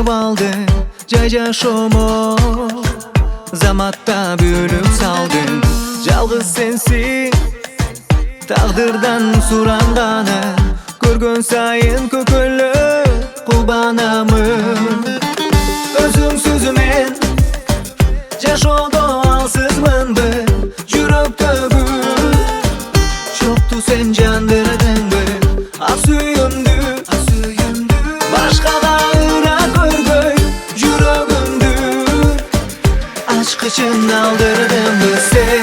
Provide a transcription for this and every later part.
Çöp aldın Caca şomo Zamatta bölüp saldın Жалғыз sensin Taqdirdan surangani Көргөн сайын көкөлүп кубанамын Өзүңсүз мен жашоодо алсызмынбы жүрөктөгү жокту сен жандырдыңбы ак сүйүмдү башкага ыра көргөй жүрөгүмдү ачкычын алдырдыңбы сен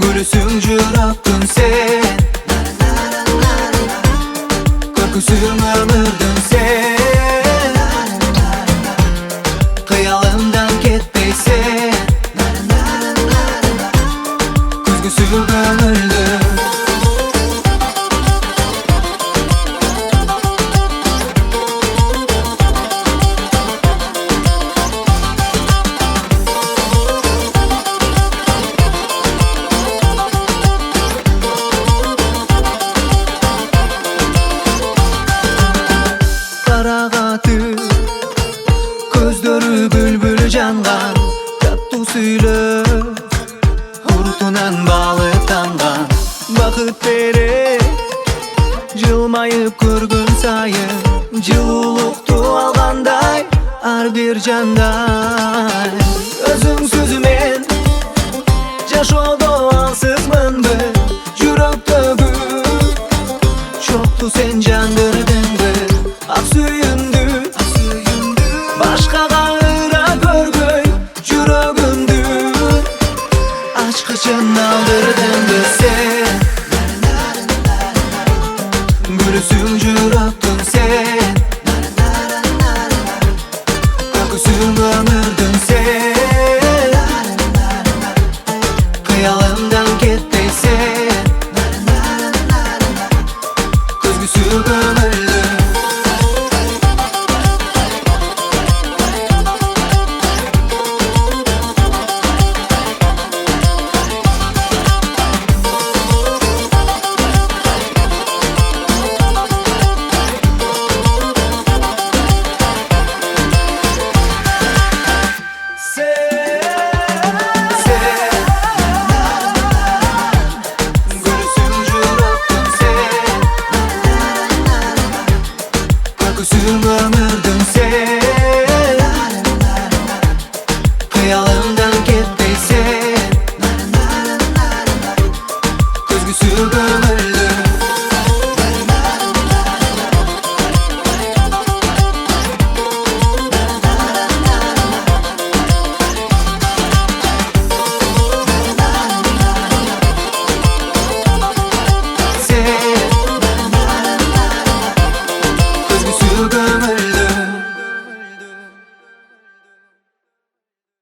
Gülüsün жүрөктүн sen Көркүсүң өмүрдүн sen Кыялымдан кетпейсен Күзгүсү көңүлдүн Көздөрү бүлбүл жанган Каттуу сүйлөп Уртунан балыктанган Бакыт берет Жылмайып көргөн сайын Жылуулукту алгандай Ар бир жандай Өзүңсүз мен Жашоодо алсызмынбы жүрөктөгү Жокту сен жандырдыңбы ак сүйүмдү Башкага ыра көргөй жүрөгүмдү Ачкычын алдырдыңбы сен Гүлүсүң жүрөктүн sen Көкүсүң өмүрдүн sen Кыялымдан кетпейсен Көзгүсү көңүлдүн Köküsün ömürdün sen Kıyalımdan ketmeysen Közgüsü gömür